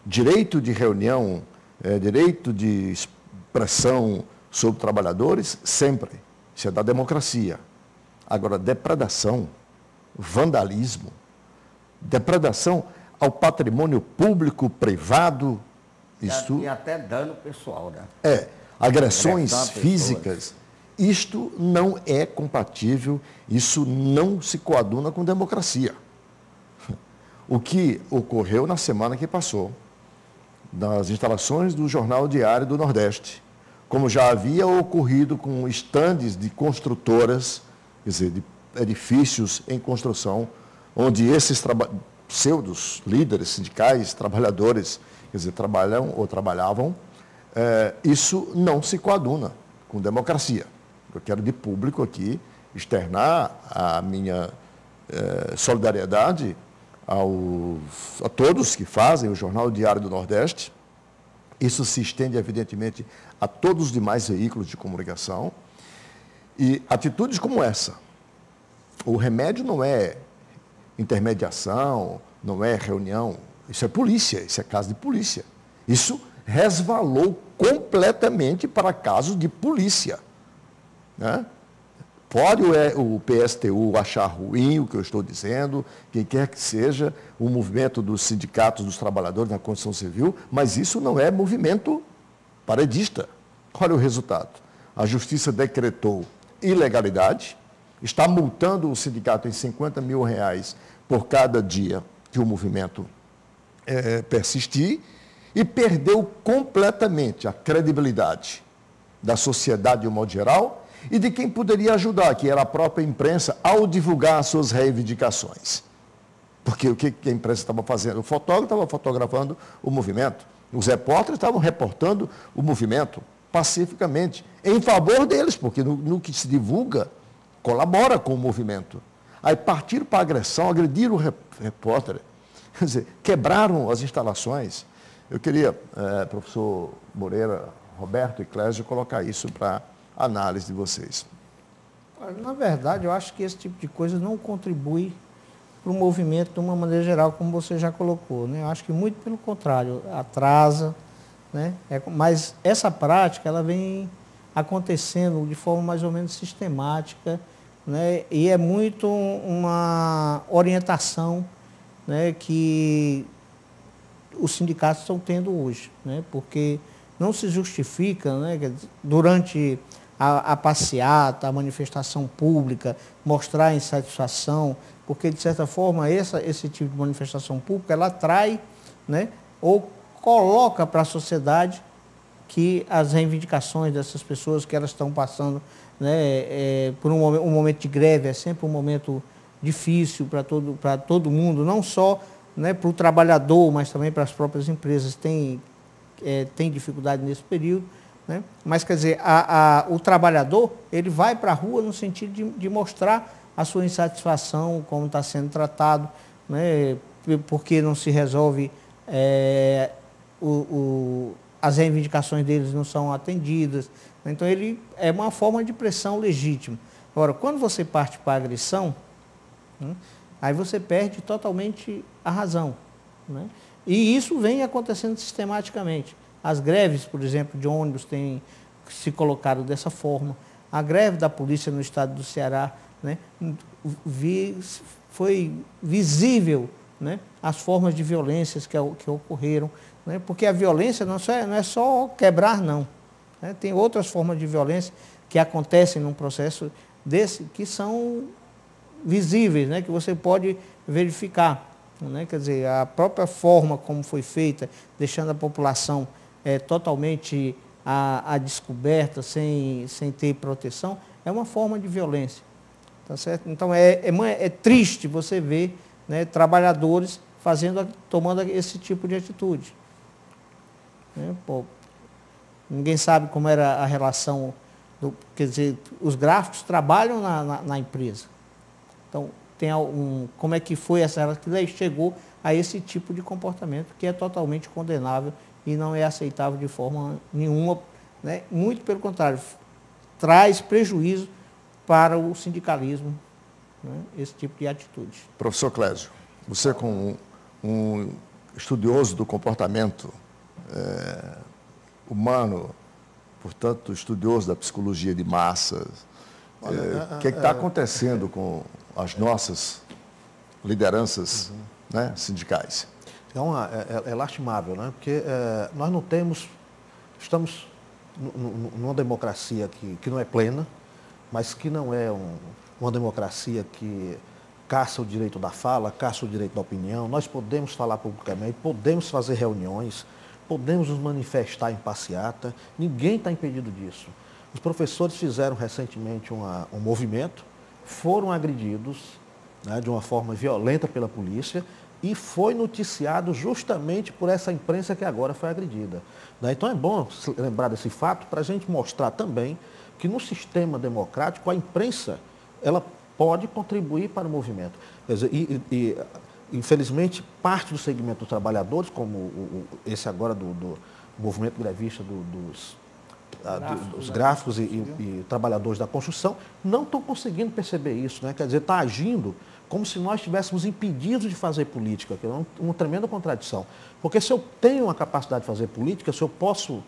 A: direito de reunião, direito de expressão sobre trabalhadores, sempre. Isso é da democracia. Agora, depredação, vandalismo, depredação ao patrimônio público, privado, isso...
B: E até dano pessoal, né?
A: Agressões físicas, isto não é compatível, isso não se coaduna com democracia. O que ocorreu na semana que passou, nas instalações do Jornal Diário do Nordeste, como já havia ocorrido com estandes de construtoras, quer dizer, de edifícios em construção, onde esses pseudos líderes sindicais, trabalhadores, quer dizer, trabalham ou trabalhavam, isso não se coaduna com democracia. Eu quero de público aqui externar a minha solidariedade a todos que fazem o Jornal Diário do Nordeste. Isso se estende, evidentemente, a todos os demais veículos de comunicação. E atitudes como essa, o remédio não é intermediação, não é reunião, isso é polícia, isso é caso de polícia. Isso resvalou completamente para casos de polícia, né? Pode o PSTU achar ruim o que eu estou dizendo, quem quer que seja, o movimento dos sindicatos dos trabalhadores na construção civil, mas isso não é movimento paredista. Olha o resultado. A Justiça decretou ilegalidade, está multando o sindicato em R$50 mil por cada dia que o movimento persistir, e perdeu completamente a credibilidade da sociedade de um modo geral e de quem poderia ajudar, que era a própria imprensa, ao divulgar as suas reivindicações. Porque o que a imprensa estava fazendo? O fotógrafo estava fotografando o movimento, os repórteres estavam reportando o movimento pacificamente, em favor deles, porque no que se divulga, colabora com o movimento. Aí partiram para a agressão, agrediram o repórter, quer dizer, quebraram as instalações. Eu queria, professor Moreira, Roberto e Clésio, colocar isso para análise de vocês.
C: Na verdade, eu acho que esse tipo de coisa não contribui para o movimento de uma maneira geral, como você já colocou, né? Eu acho que muito pelo contrário, atrasa, né? Mas essa prática, ela vem acontecendo de forma mais ou menos sistemática, né? E é muito uma orientação, né, que os sindicatos estão tendo hoje, né? Porque não se justifica, né, durante a passeata, a manifestação pública, mostrar insatisfação, porque, de certa forma, esse tipo de manifestação pública, ela atrai, né, ou coloca para a sociedade que as reivindicações dessas pessoas que elas estão passando, né, por um momento de greve, é sempre um momento difícil para todo mundo, não só, né, para o trabalhador, mas também para as próprias empresas, tem dificuldade nesse período, né? Mas, quer dizer, o trabalhador, ele vai para a rua no sentido de mostrar a sua insatisfação, como está sendo tratado, né? Porque não se resolve, as reivindicações deles não são atendidas. Então, ele é uma forma de pressão legítima. Agora, quando você parte para a agressão, né, aí você perde totalmente a razão, né? E isso vem acontecendo sistematicamente. As greves, por exemplo, de ônibus têm se colocado dessa forma. A greve da polícia no estado do Ceará, né, foi visível, né, as formas de violências que ocorreram, né, porque a violência não é só quebrar, não, né, tem outras formas de violência que acontecem num processo desse que são visíveis, né, que você pode verificar, né, quer dizer, a própria forma como foi feita, deixando a população totalmente à descoberta, sem ter proteção, é uma forma de violência. Tá certo? Então, é triste você ver, né, trabalhadores tomando esse tipo de atitude. Né? Pô, ninguém sabe como era a relação, quer dizer, os gráficos trabalham na empresa. Então, como é que foi essa relação, que chegou a esse tipo de comportamento que é totalmente condenável e não é aceitável de forma nenhuma, né? Muito pelo contrário, traz prejuízo para o sindicalismo, né, esse tipo de atitude.
A: Professor Clésio, você como um estudioso do comportamento humano, portanto, estudioso da psicologia de massas, o que está acontecendo com as nossas lideranças, né, sindicais?
D: É lastimável, né? Porque nós não estamos numa democracia que não é plena, mas que não é uma democracia que caça o direito da fala, caça o direito da opinião. Nós podemos falar publicamente, podemos fazer reuniões, podemos nos manifestar em passeata, ninguém está impedido disso. Os professores fizeram recentemente um movimento, foram agredidos, né, de uma forma violenta pela polícia, e foi noticiado justamente por essa imprensa que agora foi agredida. Então é bom lembrar desse fato para a gente mostrar também que no sistema democrático a imprensa ela pode contribuir para o movimento. Quer dizer, infelizmente, parte do segmento dos trabalhadores, como esse agora do movimento grevista dos gráficos e trabalhadores da construção, não estão conseguindo perceber isso, né? Quer dizer, está agindo como se nós estivéssemos impedidos de fazer política, que é uma tremenda contradição. Porque se eu tenho uma capacidade de fazer política, se eu posso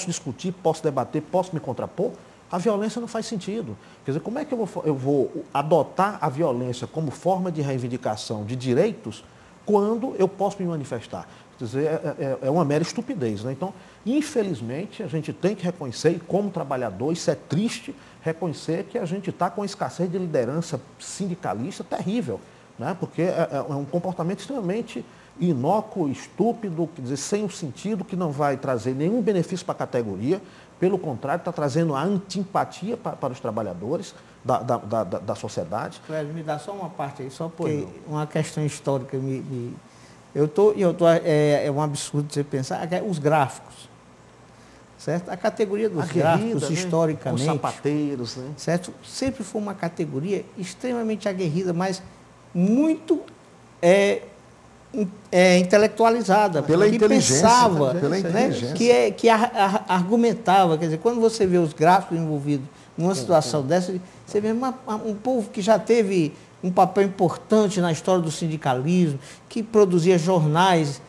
D: discutir, posso debater, posso me contrapor, a violência não faz sentido. Quer dizer, como é que eu vou adotar a violência como forma de reivindicação de direitos quando eu posso me manifestar? Quer dizer, é uma mera estupidez, né? Então, infelizmente, a gente tem que reconhecer, e como trabalhador, isso é triste, reconhecer que a gente está com uma escassez de liderança sindicalista terrível, né? Porque é um comportamento extremamente inócuo, estúpido, quer dizer, sem um sentido, que não vai trazer nenhum benefício para a categoria, pelo contrário, está trazendo a antipatia para os trabalhadores da sociedade.
C: Cléber, me dá só uma parte aí, só porque uma questão histórica é um absurdo você pensar, os gráficos, certo? A categoria dos gráficos, né? Historicamente,
D: os sapateiros, né?
C: Certo? Sempre foi uma categoria extremamente aguerrida, mas muito intelectualizada,
A: pela
C: que
A: inteligência,
C: pensava,
A: pela
C: inteligência. Que argumentava. Quer dizer, quando você vê os gráficos envolvidos numa situação dessa, você vê um povo que já teve um papel importante na história do sindicalismo, que produzia jornais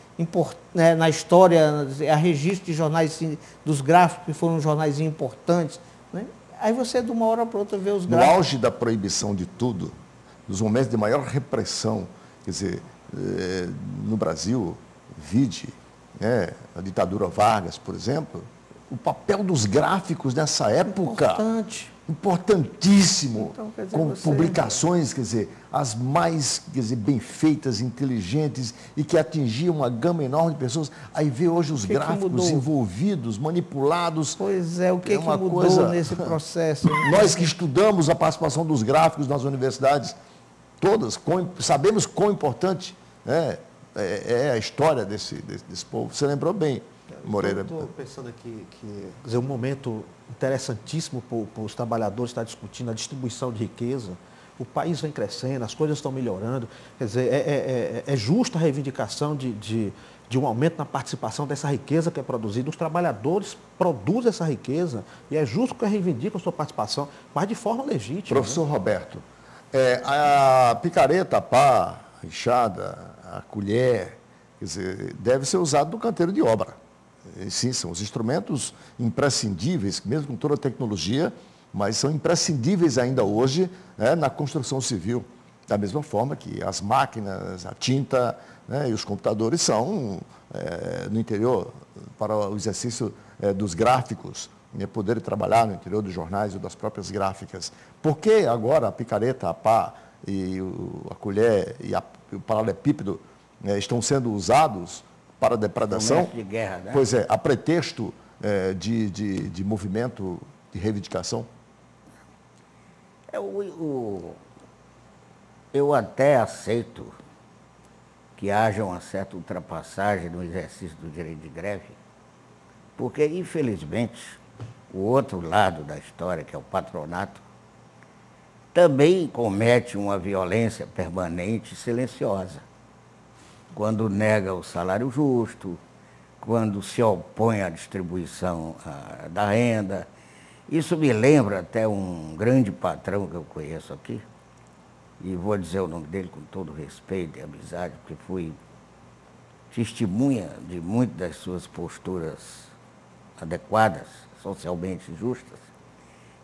C: na história, a registro de jornais dos gráficos, que foram jornais importantes. Né? Aí você, de uma hora para outra, vê os gráficos.
A: No auge da proibição de tudo, nos momentos de maior repressão, quer dizer, no Brasil, vide, a ditadura Vargas, por exemplo, o papel dos gráficos nessa época, importantíssimo, então, dizer, com publicações, quer dizer, as mais, bem feitas, inteligentes e que atingiam uma gama enorme de pessoas. Aí vê hoje os gráficos envolvidos, manipulados.
C: Pois é, o que mudou nesse processo?
A: Nós que estudamos a participação dos gráficos nas universidades, todas, sabemos quão importante é a história desse povo. Você lembrou bem, Moreira.
D: Estou pensando aqui que quer dizer, um momento interessantíssimo para os trabalhadores estar discutindo a distribuição de riqueza. O país vem crescendo, as coisas estão melhorando. Quer dizer, é justa a reivindicação de um aumento na participação dessa riqueza que é produzida. Os trabalhadores produzem essa riqueza e é justo que reivindicam a sua participação, mas de forma legítima.
A: Professor Roberto, a picareta, a pá, a enxada, a colher, quer dizer, deve ser usado no canteiro de obra. Sim, são os instrumentos imprescindíveis, mesmo com toda a tecnologia, mas são imprescindíveis ainda hoje na construção civil. Da mesma forma que as máquinas, a tinta e os computadores são, no interior, para o exercício dos gráficos, poderem trabalhar no interior dos jornais ou das próprias gráficas. Por que agora a picareta, a pá e a colher e o paralelepípedo estão sendo usados para depredação?
B: De guerra, né?
A: Pois é, a pretexto de movimento de reivindicação?
B: Eu até aceito que haja uma certa ultrapassagem no exercício do direito de greve, porque, infelizmente, o outro lado da história, que é o patronato, também comete uma violência permanente e silenciosa. Quando nega o salário justo, quando se opõe à distribuição da renda. Isso me lembra até um grande patrão que eu conheço aqui, e vou dizer o nome dele com todo respeito e amizade, porque fui testemunha de muitas das suas posturas adequadas, socialmente justas,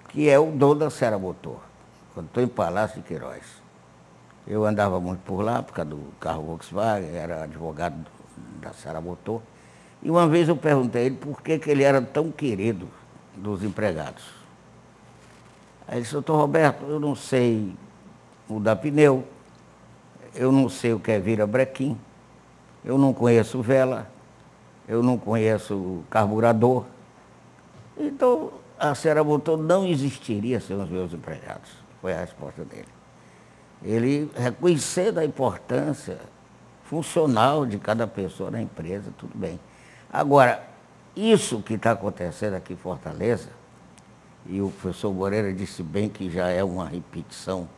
B: que é o dono da Sera Motor, quando estou em Palácio de Queiroz. Eu andava muito por lá, por causa do carro Volkswagen, era advogado da Sera Motor, e uma vez eu perguntei a ele por que ele era tão querido dos empregados. Aí ele disse: doutor Roberto, eu não sei mudar pneu, eu não sei o que é virabrequim, eu não conheço vela, eu não conheço carburador. Então, a Sera Motor não existiria sem os meus empregados. Foi a resposta dele. ele reconhecendo a importância funcional de cada pessoa na empresa, tudo bem. Agora, isso que está acontecendo aqui em Fortaleza, e o professor Moreira disse bem que já é uma repetição,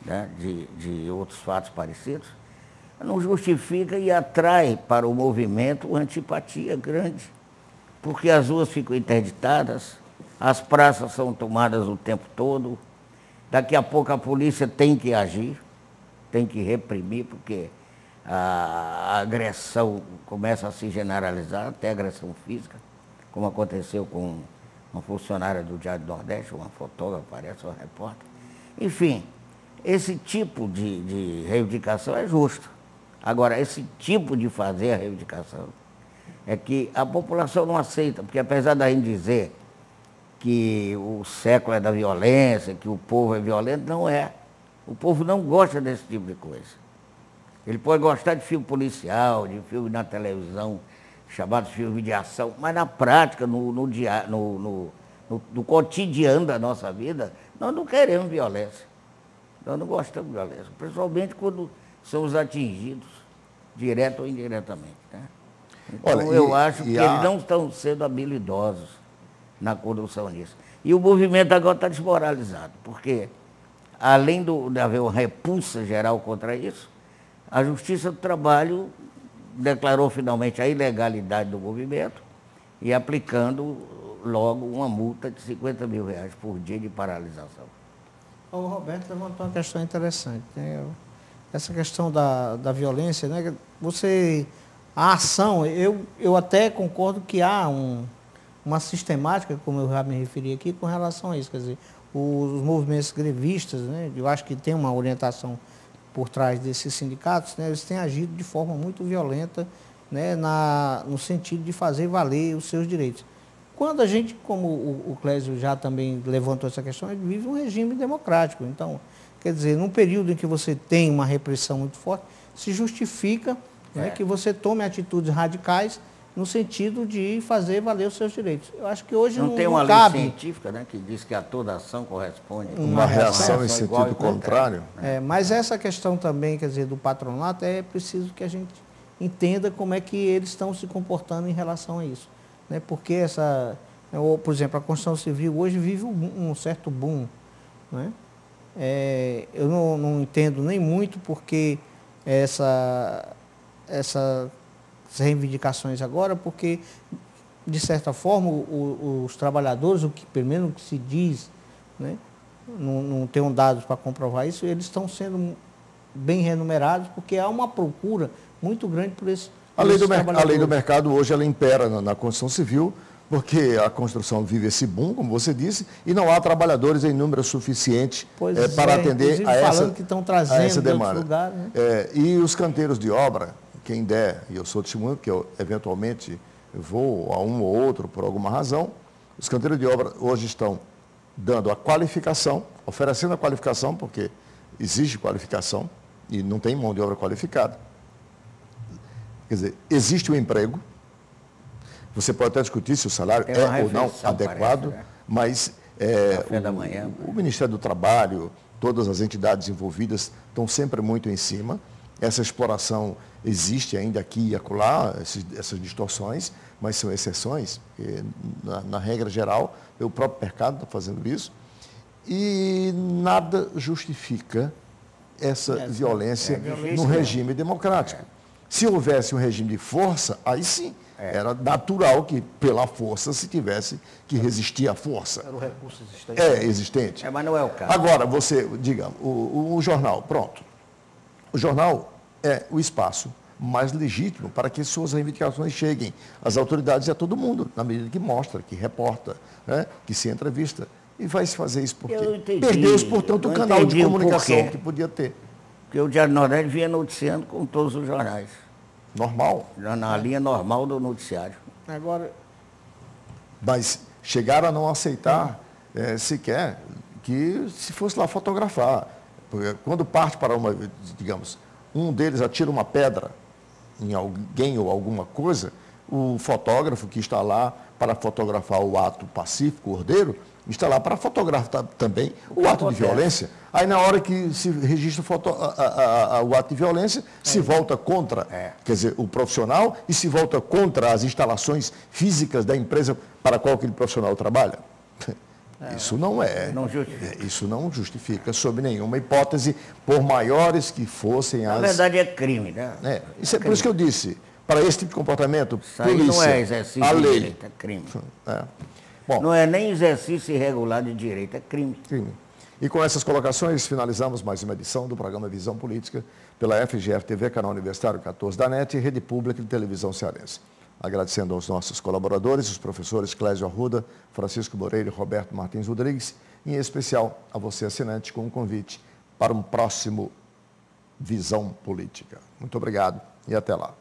B: né, de outros fatos parecidos, não justifica e atrai para o movimento uma antipatia grande, porque as ruas ficam interditadas, as praças são tomadas o tempo todo, daqui a pouco a polícia tem que agir, tem que reprimir, porque a agressão começa a se generalizar, até agressão física, como aconteceu com uma funcionária do Diário do Nordeste, uma fotógrafa, parece, uma repórter. Enfim, esse tipo de reivindicação é justo. Agora, esse tipo de fazer a reivindicação é que a população não aceita, porque apesar da gente dizer que o século é da violência, que o povo é violento, não é. O povo não gosta desse tipo de coisa. Ele pode gostar de filme policial, de filme na televisão, chamados filmes de ação, mas na prática, no cotidiano da nossa vida, nós não queremos violência. Nós não gostamos de violência, principalmente quando somos atingidos, direto ou indiretamente. Né? Então, olha, eu acho que eles não estão sendo habilidosos na condução disso. E o movimento agora está desmoralizado, porque, além de haver uma repulsa geral contra isso, a Justiça do Trabalho declarou finalmente a ilegalidade do movimento e aplicando logo uma multa de R$50 mil por dia de paralisação.
C: O Roberto levantou uma questão interessante, né? Essa questão da violência, né? A ação, eu até concordo que há uma sistemática, como eu já me referi aqui, com relação a isso. Quer dizer, os movimentos grevistas, né? Eu acho que tem uma orientação por trás desses sindicatos, né? Eles têm agido de forma muito violenta, né? No sentido de fazer valer os seus direitos. Quando a gente, como o Clésio já também levantou essa questão, a gente vive um regime democrático. Então, quer dizer, num período em que você tem uma repressão muito forte, se justifica, né, que você tome atitudes radicais no sentido de fazer valer os seus direitos. Eu acho que hoje não
B: tem uma
C: cabe.
B: lei científica, né, que diz que a toda ação corresponde
A: uma reação em sentido contrário.
C: Mas essa questão também, quer dizer, do patronato, é preciso que a gente entenda como é que eles estão se comportando em relação a isso. Né? Porque por exemplo, a construção civil hoje vive um certo boom. Né? Eu não entendo nem muito porque essas reivindicações agora, porque, de certa forma, os trabalhadores, pelo menos o que se diz, né, não tenho dados para comprovar isso, eles estão sendo bem remunerados, porque há uma procura muito grande por esses trabalhadores.
A: A lei do mercado hoje ela impera na construção civil, porque a construção vive esse boom, como você disse, e não há trabalhadores em número suficiente para atender a essa demanda.
C: Lugares, né?
A: E os canteiros de obra, quem der, e eu sou testemunho, porque eu eventualmente vou a um ou outro por alguma razão, os canteiros de obra hoje estão dando a qualificação, oferecendo a qualificação, porque exige qualificação e não tem mão de obra qualificada. Quer dizer, existe o emprego, você pode até discutir se o salário é ou não adequado,
B: parece, né?
A: Mas o Ministério do Trabalho, todas as entidades envolvidas estão sempre muito em cima. Essa exploração existe ainda aqui e acolá, essas distorções, mas são exceções. Na regra geral, o próprio mercado está fazendo isso. E nada justifica essa violência no regime democrático. Se houvesse um regime de força, aí sim, era natural que pela força se tivesse que resistir à força.
D: Era o recurso existente.
A: Existente.
B: Mas não é o caso.
A: Agora, digamos, o jornal, pronto. O jornal é o espaço mais legítimo para que suas reivindicações cheguem às autoridades e a todo mundo, na medida que mostra, que reporta, né, que se entrevista. E vai se fazer isso por quê? Perdeu-se, portanto, o canal de comunicação que podia ter.
B: Porque o Diário do Nordeste vinha noticiando com todos os jornais.
A: Normal.
B: Na linha normal do noticiário.
C: Agora,
A: mas chegaram a não aceitar sequer que se fosse lá fotografar. Porque quando parte para digamos, um deles atira uma pedra em alguém ou alguma coisa, o fotógrafo que está lá para fotografar o ato pacífico, ordeiro, instalar para fotografar também o ato de violência. Aí na hora que se registra o ato de violência, se volta contra, quer dizer, o profissional e se volta contra as instalações físicas da empresa para a qual aquele profissional trabalha. Isso não isso não justifica sob nenhuma hipótese, por maiores que fossem as...
B: Na verdade é crime, né?
A: Isso é por isso que eu disse, para esse tipo de comportamento,
B: isso aí
A: polícia,
B: não é exercício
A: a
B: de
A: lei.
B: direito, é crime.
A: Bom,
B: não é nem exercício irregular de direito, é crime.
A: E com essas colocações, finalizamos mais uma edição do programa Visão Política pela FGR TV, canal Universitário 14 da NET e Rede Pública de Televisão Cearense. Agradecendo aos nossos colaboradores, os professores Clésio Arruda, Francisco Moreira e Roberto Martins Rodrigues, e em especial a você, assinante, com um convite para um próximo Visão Política. Muito obrigado e até lá.